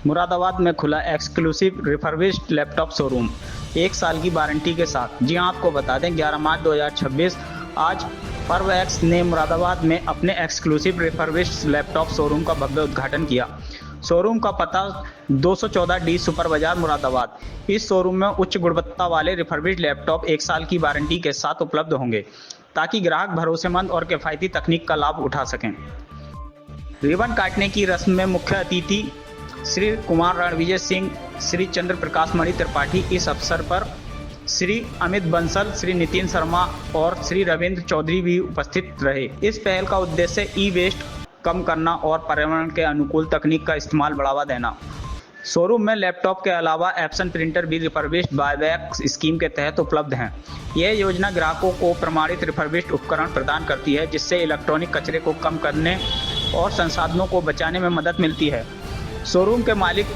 मुरादाबाद में खुला exclusive refurbished laptop showroom 1 साल की वारंटी के साथ। जी हां, आपको बता दें 11 मार्च 2026 आज फर्वैक्स ने मुरादाबाद में अपने एक्सक्लूसिव रिफर्बिश्ड लैपटॉप शोरूम का भव्य उद्घाटन किया। शोरूम का पता 214D सुपर बाजार मुरादाबाद। इस शोरूम में उच्च गुणवत्ता वाले रिफर्बिश्ड लैपटॉप 1 साल की वारंटी के साथ उपलब्ध होंगे, ताकि ग्राहक भरोसेमंद और किफायती तकनीक का लाभ उठा सकें। रिबन काटने की रस्म में मुख्य अतिथि श्री कुमार रणविजय सिंह, श्री चंद्र प्रकाश मणि त्रिपाठी। इस अवसर पर श्री अमित बंसल, श्री नितिन शर्मा और श्री रविंद्र चौधरी भी उपस्थित रहे। इस पहल का उद्देश्य ई वेस्ट कम करना और पर्यावरण के अनुकूल तकनीक का इस्तेमाल बढ़ावा देना। शोरूम में लैपटॉप के अलावा एप्सन प्रिंटर भी रिफर्बिश्ड बायबैक स्कीम के तहत उपलब्ध हैं। यह योजना ग्राहकों को प्रमाणित रिफर्बिश्ड उपकरण प्रदान करती है, जिससे इलेक्ट्रॉनिक कचरे को कम करने और संसाधनों को बचाने में मदद मिलती है। शोरूम के मालिक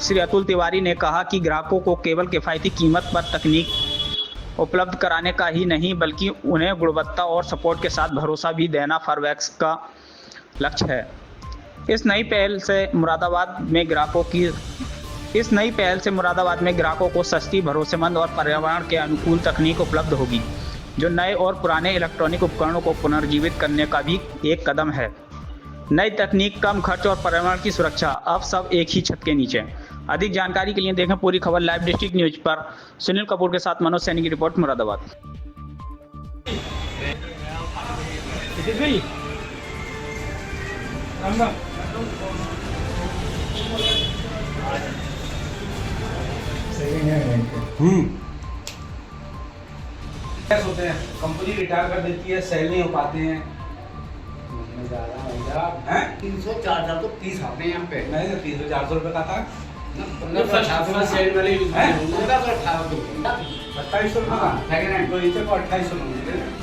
श्री अतुल तिवारी ने कहा कि ग्राहकों को केवल किफ़ायती कीमत पर तकनीक उपलब्ध कराने का ही नहीं, बल्कि उन्हें गुणवत्ता और सपोर्ट के साथ भरोसा भी देना फर्वैक्स का लक्ष्य है। इस नई पहल से मुरादाबाद में ग्राहकों को सस्ती, भरोसेमंद और पर्यावरण के अनुकूल तकनीक उपलब्ध होगी, जो नए और पुराने इलेक्ट्रॉनिक उपकरणों को पुनर्जीवित करने का भी एक कदम है। नई तकनीक, कम खर्च और पर्यावरण की सुरक्षा, अब सब एक ही छत के नीचे। अधिक जानकारी के लिए देखें पूरी खबर लाइव डिस्ट्रिक्ट न्यूज पर। सुनील कपूर के साथ मनोज सैनी की रिपोर्ट, मुरादाबाद। होते हैं, कंपनी रिटायर कर देती है, सेल नहीं हो पाते हैं। 300-400 तो 30 आते हैं यहाँ पे। नहीं, 300-400 रुपये का था। 1500 सेल वाले यूज हैं? 2800 रुपये का सेकंड हैंड, तो इसे को 2800 मिलते हैं।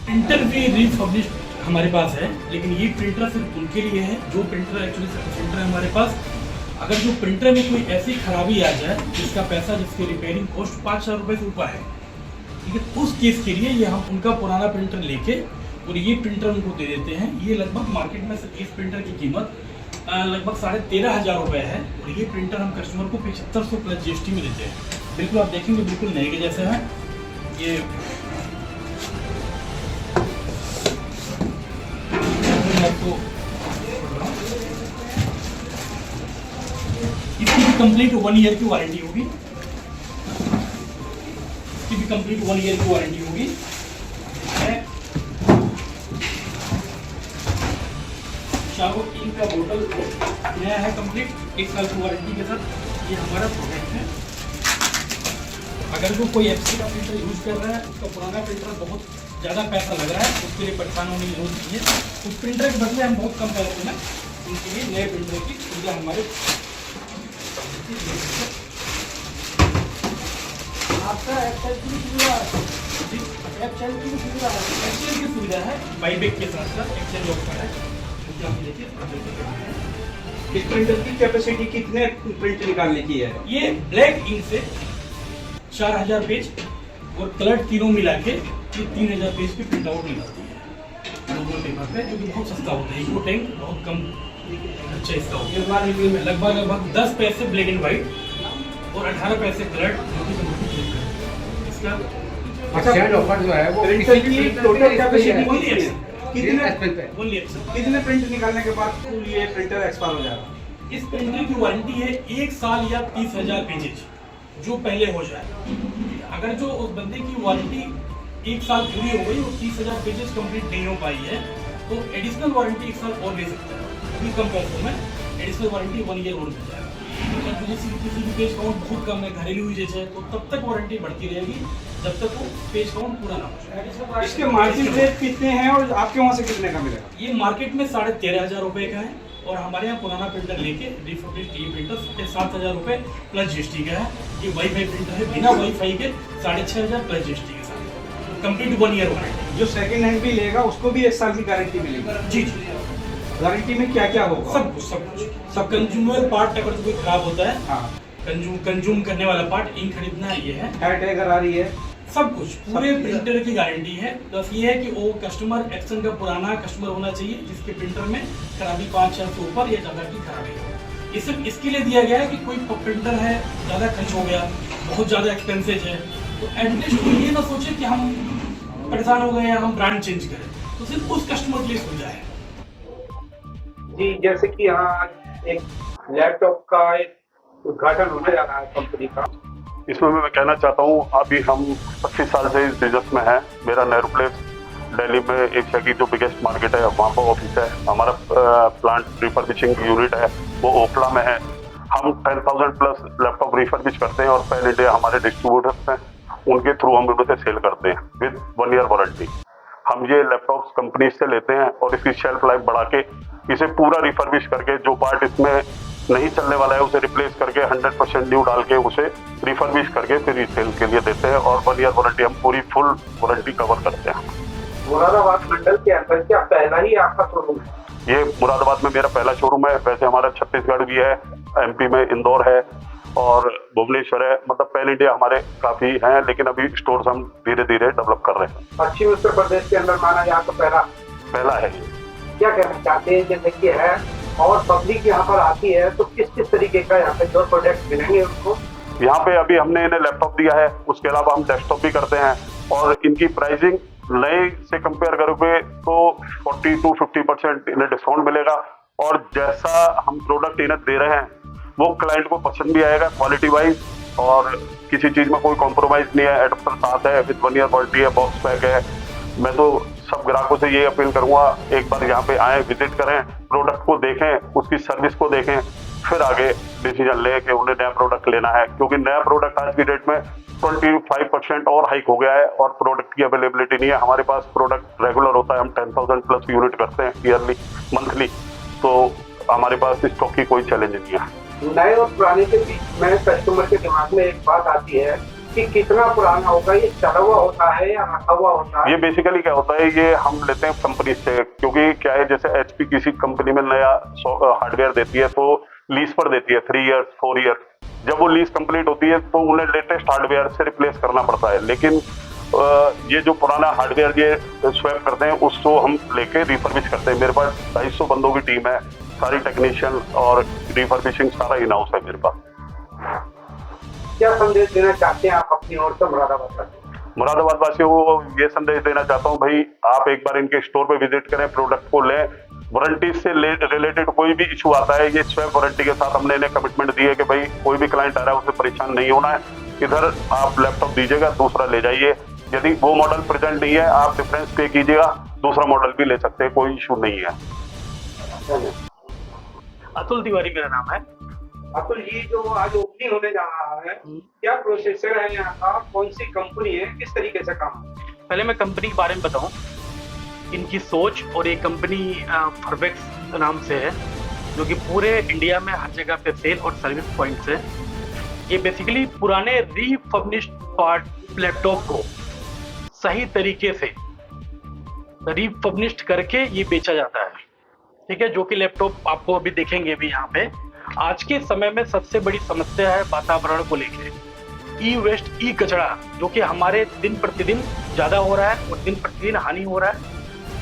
प्रिंटर भी रिफर्बिश्ड हमारे पास है, लेकिन ये प्रिंटर सिर्फ उनके लिए है जो प्रिंटर एक्चुअली प्रिंटर है हमारे पास। अगर जो प्रिंटर में कोई ऐसी खराबी आ जाए जिसका पैसा, जिसकी रिपेयरिंग कॉस्ट 5,000 रुपये से ऊपर है, ठीक है, उस केस के लिए ये हम उनका पुराना प्रिंटर लेके और ये प्रिंटर उनको दे देते हैं। ये लगभग मार्केट में इस प्रिंटर की कीमत लगभग 13,500 रुपये है, और ये प्रिंटर हम कस्टमर को 7500 प्लस GST में देते हैं। बिल्कुल आप देखेंगे बिल्कुल नए के जैसे हैं। ये आपको इसकी भी कंप्लीट 1 ईयर की वारंटी होगी। इसकी भी कंप्लीट 1 ईयर की वारंटी होगी। शावो टीम का बोतल नया है, कंप्लीट 1 साल की वारंटी के साथ ये हमारा प्रोडक्ट है। अगर जो कोई FC का प्रिंटर यूज कर रहा है, उसका पुराना प्रिंटर बहुत ज़्यादा पैसा लग रहा है, उसके लिए परेशान होने की जरूरत नहीं है। उस प्रिंटर के बदले हम बहुत कम पैसे में उनके लिए नए प्रिंटर की सुविधा हमारे आपका एक्सेल की सुविधा एक्सेल की सुविधा है, बाईबैक के साथ साथ एक्सेल ऑफर है। इस प्रिंटर की कैपेसिटी कितने प्रिंट निकालने की है? ये ब्लैक इंक से 4000 पेज और कलर तीनों मिला के ये 3000 पेज की प्रिंट आउट निकलती है नॉर्मल पेपर पे, जो कि बहुत सस्ता होता है। इको टैंक बहुत कम अच्छा इसका होता है। लगभग 10 पैसे ब्लैक एंड व्हाइट और 18 पैसे कलर, इसका एक्सेल ऑफर जो है वो प्रिंटर की टोटल कैपेसिटी कितने कितने प्रिंट निकालने के बाद ये प्रिंटर एक्सपायर हो जाएगा? इस प्रिंटर की वारंटी है 1 साल या 30,000 पेजेज जो पहले हो जाए। अगर जो उस बंदे की वारंटी 1 साल पूरी हो गई और 30,000 पेजेस कंप्लीट नहीं हो पाई है, तो एडिशनल वारंटी 1 साल और ले सकता है। अभी कम पैसों में एडिशनल वारंटी 1 ईयर और मिल जाएगा। तो किसी भी पेज काउंट बहुत कम है, घरेलू यूजेज है, तो तब तक वारंटी बढ़ती रहेगी जब तक वो पेज काउंट पूरा ना हो जाए। इसके मार्जिन रेट कितने हैं और आपके वहाँ से कितने का मिलेगा? ये मार्केट में 13,500 रुपये का है, और हमारे यहाँ पुराना प्रिंटर लेके रिफर्बिश्ड ये प्रिंटर 7,000 रुपये प्लस GST का है। ये वाईफाई प्रिंटर है, बिना वाईफाई के 6,500 प्लस GST के साथ। Complete 1 year warranty. जो सेकंड हैंड भी लेगा उसको भी 1 साल की गारंटी मिलेगी। जी जी, गारंटी में क्या क्या होगा? सब कंज्यूमर पार्ट अगर कोई खराब होता है, हाँ, कंज्यूम करने वाला पार्ट, इंक खरीदना ये है, हेड अगर आ रही है, सब कुछ पूरे प्रिंटर की गारंटी है। बस ये है कि वो कस्टमर एक्सन का पुराना कस्टमर होना चाहिए जिसके प्रिंटर में खराबी 5 साल से ऊपर या ज़्यादा की खराबी हो। ये सिर्फ इसके लिए दिया गया है कि कोई प्रिंटर है, ज़्यादा खर्च हो गया, बहुत ज़्यादा एक्सपेंसिव है, तो एटलीस्ट वो ये ना सोचे कि हम परेशान हो गए या हम ब्रांड चेंज करें, तो सिर्फ उस कस्टमर के लिए सुविधा है। जी, जैसे कि यहाँ एक लैपटॉप का एक उद्घाटन होने जा रहा है कंपनी का। इसमें मैं कहना चाहता हूँ, अभी हम 25 साल से इस बिजनेस में हैं। मेरा नेहरू प्लेस दिल्ली में एशिया की जो बिगेस्ट मार्केट है वहाँ पर ऑफिस है। हमारा प्लांट रिफर्बिशिंग यूनिट है वो ओखला में है। हम 10,000 प्लस लैपटॉप रिफर्बिश करते हैं और पैन इंडिया हमारे डिस्ट्रीब्यूटर्स हैं, उनके थ्रू हम उनसे सेल करते हैं विद 1 ईयर वारंटी। हम ये लैपटॉप्स कंपनी से लेते हैं और इसकी शेल्फ लाइफ बढ़ा के इसे पूरा रिफर्बिश करके जो पार्ट इसमें नहीं चलने वाला है उसे रिप्लेस करके 100% न्यू डाल के उसे रिफर्बिश करके फिर रीसेल के लिए देते हैं और 1 ईयर वारंटी हम पूरी फुल वारंटी कवर करते हैं। मुरादाबाद मंडल के अंदर क्या पहला ही आपका शोरूम है? ये मुरादाबाद में मेरा पहला शोरूम है। वैसे हमारा छत्तीसगढ़ भी है, MP में इंदौर है और भुवनेश्वर है। मतलब पैन इंडिया हमारे काफी हैं, लेकिन अभी स्टोर्स हम धीरे धीरे डेवलप कर रहे हैं। पश्चिम उत्तर प्रदेश के अंदर माना जाए तो पहला है। क्या कहना चाहते हैं, जैसे कि है और पब्लिक यहाँ पर आती है तो किस किस तरीके का यहाँ पे जो प्रोडक्ट मिलेंगे उनको? यहाँ पे अभी हमने इन्हें लैपटॉप दिया है, उसके अलावा हम डेस्कटॉप भी करते हैं और इनकी प्राइसिंग नए से कंपेयर करोगे तो 40 to 50% इन्हें डिस्काउंट मिलेगा। और जैसा हम प्रोडक्ट इन्हें दे रहे हैं वो क्लाइंट को पसंद भी आएगा क्वालिटी वाइज, और किसी चीज में कोई कॉम्प्रोमाइज नहीं है। एडाप्टर साथ है, विद 1 ईयर वारंटी है, बॉक्स पैक है। मैं तो सब ग्राहकों से ये अपील करूंगा, एक बार यहाँ पे आए, विजिट करें, प्रोडक्ट को देखें, उसकी सर्विस को देखें, फिर आगे डिसीजन ले कि उन्हें नया प्रोडक्ट लेना है। क्योंकि नया प्रोडक्ट आज की डेट में 25% और हाइक हो गया है और प्रोडक्ट की अवेलेबिलिटी नहीं है। हमारे पास प्रोडक्ट रेगुलर होता है, हम 10,000 प्लस यूनिट करते हैं ईयरली, मंथली, तो हमारे पास स्टॉक की कोई चैलेंज नहीं है। नए और पुराने के बीच में कस्टमर के दिमाग में एक बात आती है कि कितना पुराना होगा, ये चला हुआ होता है या रखा हुआ होता है? ये बेसिकली क्या होता है, ये हम लेते हैं कंपनी से। क्योंकि क्या है, जैसे HP किसी कंपनी में नया हार्डवेयर देती है तो लीज पर देती है 3 ईयर 4 ईयर। जब वो लीज कंप्लीट होती है तो उन्हें लेटेस्ट हार्डवेयर से रिप्लेस करना पड़ता है। लेकिन ये जो पुराना हार्डवेयर ये स्वैप करते हैं उसको हम लेके रिफर्बिश करते हैं। मेरे पास 250 बंदों की टीम है, सारी टेक्नीशियन और रिफर्बिशिंग सारा इन हाउस है मेरे पास। क्या संदेश देना चाहते हैं आप अपनी ओर से मुरादाबाद वासियों को? ये संदेश देना चाहता हूँ, भाई आप एक बार इनके स्टोर पे विजिट करें, प्रोडक्ट को लें। वारंटी से रिलेटेड कोई भी इशू आता है, ये स्वैप वारंटी के साथ हमने इन्हें कमिटमेंट दी है कि भाई कोई भी क्लाइंट आ रहा है उसे परेशान नहीं होना है। इधर आप लैपटॉप दीजिएगा, दूसरा ले जाइए। यदि वो मॉडल प्रेजेंट नहीं है, आप डिफरेंस पे कीजिएगा, दूसरा मॉडल भी ले सकते हैं, कोई इशू नहीं है। अतुल तिवारी मेरा नाम है। अतुल जी, जो आज ओपनिंग होने जा रहा है, क्या प्रोसेसर है यहाँ का, कौन सी कंपनी है, किस तरीके से काम है? पहले मैं कंपनी के बारे में बताऊं, इनकी सोच, और ये कंपनी फरवेक्स नाम से है, जो कि पूरे इंडिया में हर जगह पे सेल और सर्विस पॉइंट्स है। ये बेसिकली पुराने रीफर्निश्ड पार्ट लैपटॉप को सही तरीके से रीफर्निश्ड करके ये बेचा जाता है, ठीक है। जो कि लैपटॉप आपको अभी देखेंगे भी यहाँ पे। आज के समय में सबसे बड़ी समस्या है वातावरण को लेकर, ई वेस्ट, ई कचरा, जो कि हमारे दिन प्रतिदिन ज्यादा हो रहा है और दिन प्रतिदिन हानि हो रहा है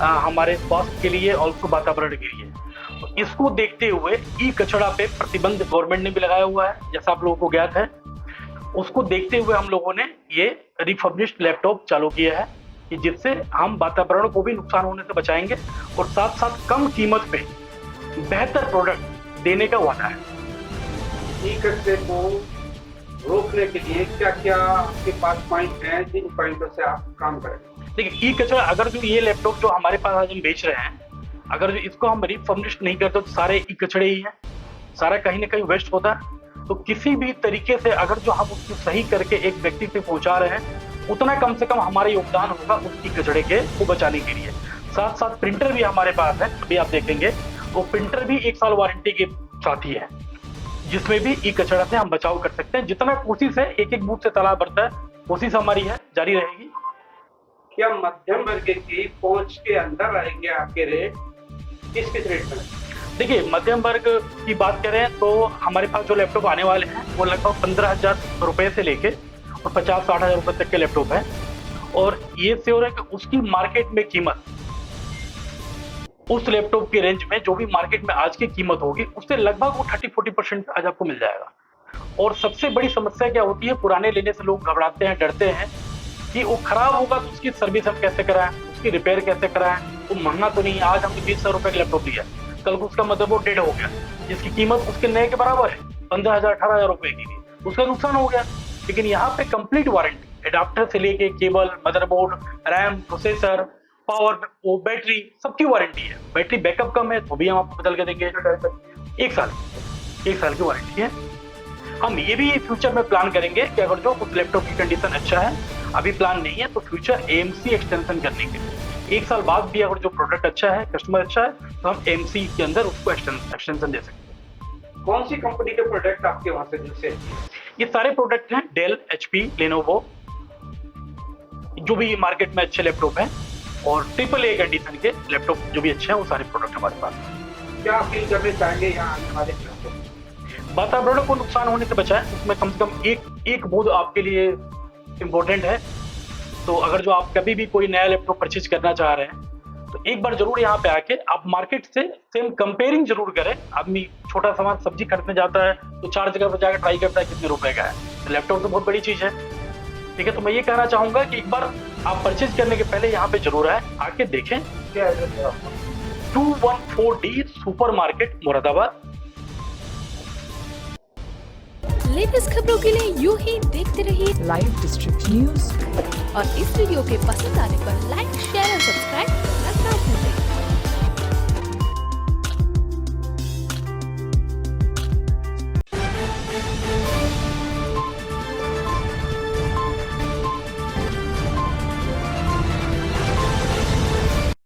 हमारे स्वास्थ्य के लिए और वातावरण के लिए। तो इसको देखते हुए ई कचरा पे प्रतिबंध गवर्नमेंट ने भी लगाया हुआ है, जैसा आप लोगों को ज्ञात है। उसको देखते हुए हम लोगों ने ये रिफर्बिश्ड लैपटॉप चालू किया है कि जिससे हम वातावरण को भी नुकसान होने से बचाएंगे और साथ साथ कम कीमत पे बेहतर प्रोडक्ट देने का वादा है। ई कचरे को रोकने के लिए क्या क्या आपके पास पॉइंट हैं जिन पॉइंटों से आप काम करेंगे? देखिए, ई कचरा, अगर जो ये लैपटॉप जो हमारे पास आज हम बेच रहे हैं, अगर जो इसको हम रिफर्बिश्ड नहीं करते तो सारे ई कचड़े ही हैं, सारा कहीं ना कहीं वेस्ट होता है। तो किसी भी तरीके से अगर जो हम उसको सही करके एक व्यक्ति पे पहुंचा रहे हैं, उतना कम से कम हमारा योगदान होगा उस ई कचड़े के को बचाने के लिए। साथ साथ प्रिंटर भी हमारे पास है, अभी आप देखेंगे वो प्रिंटर भी 1 साल वारंटी के साथ ही है, जिसमें भी ई कचरा से हम बचाव कर सकते हैं। जितना कोशिश है, एक एक बूथ से तालाब भरता है, कोशिश हमारी है, जारी रहेगी। क्या मध्यम वर्ग की पहुंच के अंदर आएंगे आपके रेट? किस रेट में? देखिए, मध्यम वर्ग की बात करें तो हमारे पास जो लैपटॉप आने वाले हैं वो लगभग 15,000 रुपए से लेके और 50-60 हज़ार रुपए तक के लैपटॉप है। और ये श्योर है कि उसकी मार्केट में कीमत, उस लैपटॉप की रेंज में जो भी मार्केट में आज की कीमत होगी उससे लगभग वो 30-40% आज आपको मिल जाएगा। और सबसे बड़ी समस्या क्या होती है, पुराने लेने से लोग घबराते हैं, डरते हैं कि वो खराब होगा तो उसकी सर्विस हम कैसे कराएं, उसकी रिपेयर कैसे कराएं, वो महंगा तो नहीं। आज हमने 20,000 रुपए का लैपटॉप लिया, कल को उसका मदरबोर्ड डेड हो गया जिसकी कीमत उसके नए के बराबर है 15,000-18,000 रुपए की, उसका नुकसान हो गया। लेकिन यहाँ पे कंप्लीट वारंटी, एडाप्टर से लेके cable, motherboard, RAM, processor, power, वो बैटरी, सबकी वारंटी है। बैटरी बैकअप कम है तो भी हम आपको बदल के देंगे। 1 साल की वारंटी है। हम ये भी फ्यूचर में प्लान करेंगे कि अगर जो उस लैपटॉप की कंडीशन अच्छा है, अभी प्लान नहीं है, तो फ्यूचर AMC एक्सटेंशन करने के लिए 1 साल बाद भी अगर जो प्रोडक्ट अच्छा है, कस्टमर अच्छा है, तो हम AMC के अंदर उसको एक्सटेंशन दे सकते हैं। कौन सी कंपनी के प्रोडक्ट आपके वहां से जैसे? ये सारे प्रोडक्ट हैं डेल, HP, लेनोवो, जो भी मार्केट में अच्छे लैपटॉप हैं, और AAA कंडीशन के लैपटॉप जो भी अच्छे हैं वो सारे प्रोडक्ट हमारे पास हैं। क्या अपील करने चाहेंगे यहाँ आने वाले ग्राहकों को? वातावरण को नुकसान होने से बचाएं, उसमें कम से कम एक बोध आपके लिए इम्पोर्टेंट है। तो अगर जो आप कभी भी कोई नया लैपटॉप परचेज करना चाह रहे हैं तो एक बार जरूर यहाँ पे आके आप मार्केट से सेम कंपेयरिंग जरूर करें। आदमी छोटा सामान सब्जी खरीदने जाता है तो 4 जगह पर जाकर ट्राई करता है कितने रुपए का है। तो लैपटॉप तो बहुत बड़ी चीज है, ठीक है। तो मैं ये कहना चाहूंगा कि एक बार आप परचेज करने के पहले यहाँ पे जरूर आए, आके देखें। क्या एड्रेस है आपका? 214D super market, Moradabad. Latest खबरों के लिए यूं ही देखते रहिए लाइव डिस्ट्रिक्ट न्यूज और इस वीडियो के पसंद आने पर लाइक, शेयर और सब्सक्राइब करना ना भूलें।